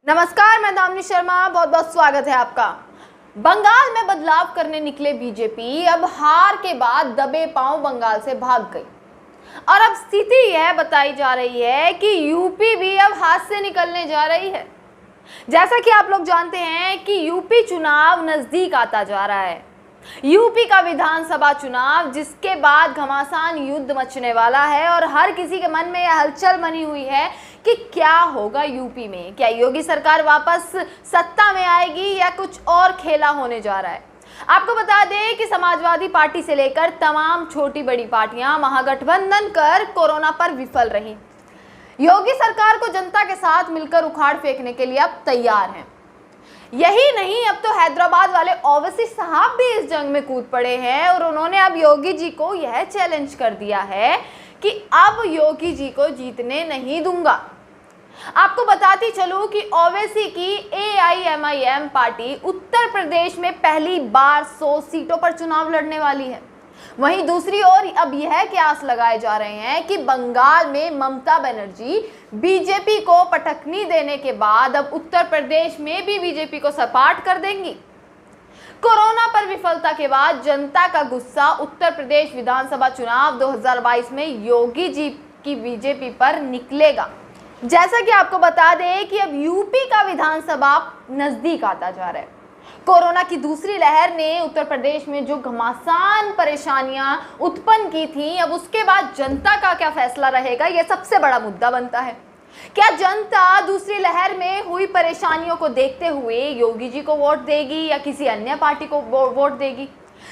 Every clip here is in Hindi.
नमस्कार, मैं दामिनी शर्मा, बहुत बहुत स्वागत है आपका। बंगाल में बदलाव करने निकले बीजेपी अब हार के बाद दबे पांव बंगाल से भाग गई और अब स्थिति यह बताई जा रही है कि यूपी भी अब हाथ से निकलने जा रही है। जैसा कि आप लोग जानते हैं कि यूपी चुनाव नजदीक आता जा रहा है। यूपी का विधानसभा चुनाव जिसके बाद घमासान युद्ध मचने वाला है और हर किसी के मन में यह हलचल बनी हुई है कि क्या होगा यूपी में। क्या योगी सरकार वापस सत्ता में आएगी या कुछ और खेला होने जा रहा है। आपको बता दें कि समाजवादी पार्टी से लेकर तमाम छोटी बड़ी पार्टियां महागठबंधन कर कोरोना पर विफल रही। योगी सरकार को जनता के साथ मिलकर उखाड़ फेंकने के लिए अब तैयार हैं। यही नहीं, अब तो हैदराबाद वाले ओवैसी साहब भी इस जंग में कूद पड़े हैं और उन्होंने अब योगी जी को यह चैलेंज कर दिया है कि अब योगी जी को जीतने नहीं दूंगा। आपको बताती चलूं कि ओवैसी की AIMIM पार्टी उत्तर प्रदेश में पहली बार 100 सीटों पर चुनाव लड़ने वाली है। वहीं दूसरी ओर अब यह कयास लगाए जा रहे हैं कि बंगाल में ममता बनर्जी बीजेपी को पटखनी देने के बाद अब उत्तर प्रदेश में भी बीजेपी को सपाट कर देंगी। कोरोना पर विफलता के बाद जनता का गुस्सा उत्तर प्रदेश विधानसभा चुनाव 2022 में योगी जी की बीजेपी पर निकलेगा। जैसा कि आपको बता दें कि अब यूपी का विधानसभा नजदीक आता जा रहा है। कोरोना की दूसरी लहर ने उत्तर प्रदेश में जो घमासान परेशानियां उत्पन्न की थी, अब उसके बाद जनता का क्या फैसला रहेगा, यह सबसे बड़ा मुद्दा बनता है। क्या जनता दूसरी लहर में हुई परेशानियों को देखते हुए योगी जी को वोट देगी या किसी अन्य पार्टी को वोट देगी?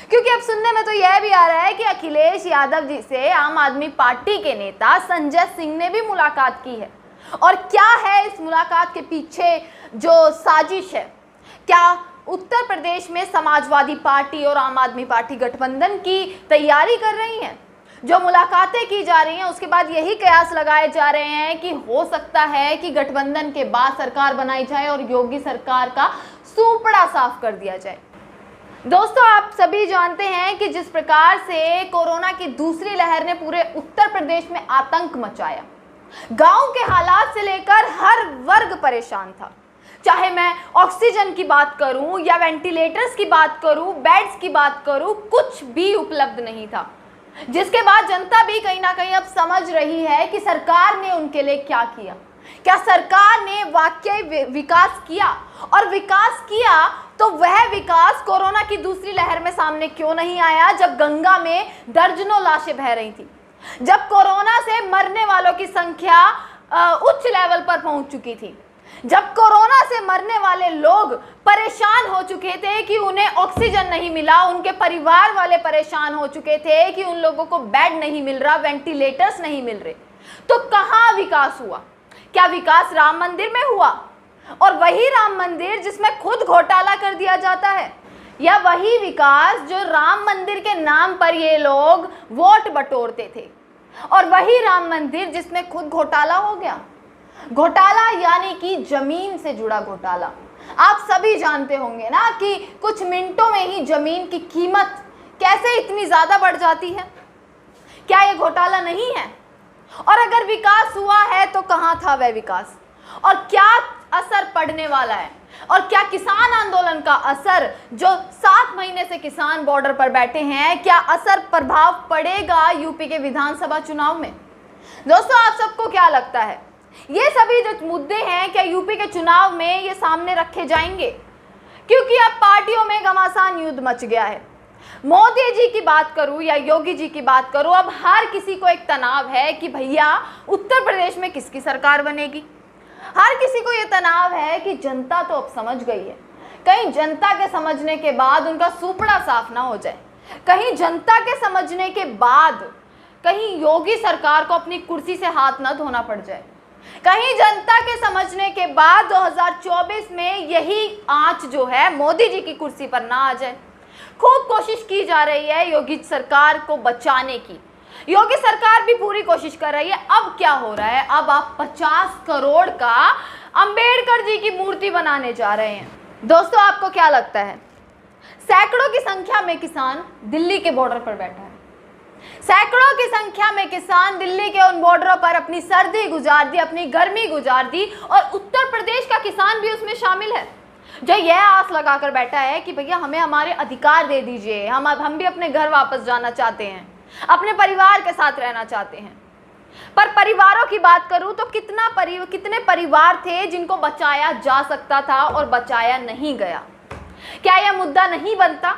क्योंकि अब सुनने में तो यह भी आ रहा है कि अखिलेश यादव जी से आम आदमी पार्टी के नेता संजय सिंह ने भी मुलाकात की है। और क्या है इस मुलाकात के पीछे जो साजिश है? क्या उत्तर प्रदेश में समाजवादी पार्टी और आम आदमी पार्टी गठबंधन की तैयारी कर रही हैं? जो मुलाकातें की जा रही हैं उसके बाद यही कयास लगाए जा रहे हैं कि हो सकता है कि गठबंधन के बाद सरकार बनाई जाए और योगी सरकार का सूपड़ा साफ कर दिया जाए। दोस्तों, आप सभी जानते हैं कि जिस प्रकार से कोरोना की दूसरी लहर ने पूरे उत्तर प्रदेश में आतंक मचाया, गांव के हालात से लेकर हर वर्ग परेशान था। चाहे मैं ऑक्सीजन की बात करूं या वेंटिलेटर्स की बात करूं, बेड्स की बात करूं, कुछ भी उपलब्ध नहीं था। जिसके बाद जनता भी कहीं ना कहीं अब समझ रही है कि सरकार ने उनके लिए क्या किया। क्या सरकार ने वाकई विकास किया? और विकास किया तो वह विकास कोरोना की दूसरी लहर में सामने क्यों नहीं आया, जब गंगा में दर्जनों लाशें बह रही थी, जब कोरोना से मरने वालों की संख्या उच्च लेवल पर पहुंच चुकी थी, जब कोरोना से मरने वाले लोग परेशान हो चुके थे कि उन्हें ऑक्सीजन नहीं मिला, उनके परिवार वाले परेशान हो चुके थे कि उन लोगों को बेड नहीं मिल रहा, वेंटिलेटर्स नहीं मिल रहे, तो कहां विकास हुआ? क्या विकास राम मंदिर में हुआ? और वही राम मंदिर जिसमें खुद घोटाला कर दिया जाता है, या वही विकास जो राम मंदिर के नाम पर ये लोग वोट बटोरते थे, और वही राम मंदिर जिसमें खुद घोटाला हो गया? घोटाला यानी कि जमीन से जुड़ा घोटाला। आप सभी जानते होंगे ना कि कुछ मिनटों में ही जमीन की कीमत कैसे इतनी ज्यादा बढ़ जाती है। क्या ये घोटाला नहीं है? और अगर विकास हुआ है तो कहां था वह विकास, और क्या असर पड़ने वाला है? और क्या किसान आंदोलन का असर, जो 7 महीने से किसान बॉर्डर पर बैठे हैं, क्या असर प्रभाव पड़ेगा यूपी के विधानसभा चुनाव में? दोस्तों, आप सबको क्या लगता है, ये सभी जो मुद्दे हैं क्या यूपी के चुनाव में ये सामने रखे जाएंगे? क्योंकि अब पार्टियों में घमासान युद्ध मच गया है। मोदी जी की बात करूं या योगी जी की बात करूं, अब हर किसी को एक तनाव है कि भैया उत्तर प्रदेश में किसकी सरकार बनेगी। हर किसी को ये तनाव है कि जनता तो अब समझ गई है, कहीं जनता के समझने के बाद उनका सूपड़ा साफ ना हो जाए, कहीं जनता के समझने के बाद कहीं योगी सरकार को अपनी कुर्सी से हाथ न धोना पड़ जाए, कहीं जनता के समझने के बाद 2024 में यही आंच जो है मोदी जी की कुर्सी पर ना आ जाए। खूब कोशिश की जा रही है योगी सरकार को बचाने की। योगी सरकार भी पूरी कोशिश कर रही है। अब क्या हो रहा है, अब आप 50 करोड़ का अंबेडकर जी की मूर्ति बनाने जा रहे हैं। दोस्तों, आपको क्या लगता है, सैकड़ों की संख्या में किसान दिल्ली के बॉर्डर पर बैठा है, सैकड़ों की संख्या में किसान दिल्ली के उन बॉर्डरों पर अपनी सर्दी गुजार दी, अपनी गर्मी गुजार दी, और उत्तर प्रदेश का किसान भी इसमें शामिल है, जो यह आस लगाकर बैठा है कि भैया हमें हमारे अधिकार दे दीजिए, हम भी अपने घर वापस जाना चाहते हैं, अपने परिवार के साथ रहना चाहते हैं। पर परिवारों की बात करूं तो कितने परिवार थे जिनको बचाया जा सकता था और बचाया नहीं गया? क्या यह मुद्दा नहीं बनता?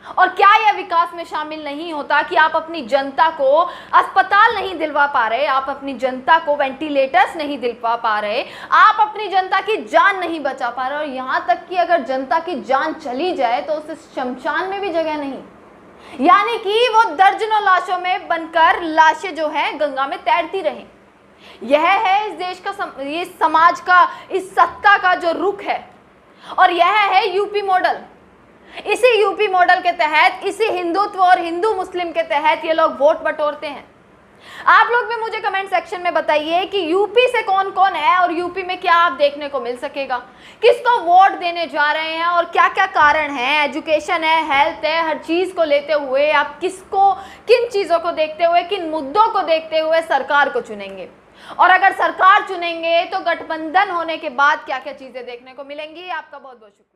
और क्या यह विकास में शामिल नहीं होता कि आप अपनी जनता को अस्पताल नहीं दिलवा पा रहे, आप अपनी जनता को वेंटिलेटर्स नहीं दिलवा पा रहे, आप अपनी जनता की जान नहीं बचा पा रहे, और यहाँ तक कि अगर जनता की जान चली जाए तो उसे शमशान में भी जगह नहीं, यानी कि वो दर्जनों लाशों में बनकर लाशें जो है गंगा में तैरती रहें। यह है इस देश का ये समाज का, इस सत्ता का जो रुख है, और यह है यूपी मॉडल। इसी यूपी मॉडल के तहत, इसी हिंदुत्व और हिंदू मुस्लिम के तहत ये लोग वोट बटोरते हैं। आप लोग भी मुझे कमेंट सेक्शन में बताइए कि यूपी से कौन कौन है और यूपी में क्या आप देखने को मिल सकेगा, किसको वोट देने जा रहे हैं और क्या क्या कारण है, एजुकेशन है, हेल्थ है, हर चीज़ को लेते हुए आप किसको, किन चीज़ों को देखते हुए, किन मुद्दों को देखते हुए सरकार को चुनेंगे, और अगर सरकार चुनेंगे तो गठबंधन होने के बाद क्या क्या चीज़ें देखने को मिलेंगी। आपका बहुत बहुत शुक्रिया।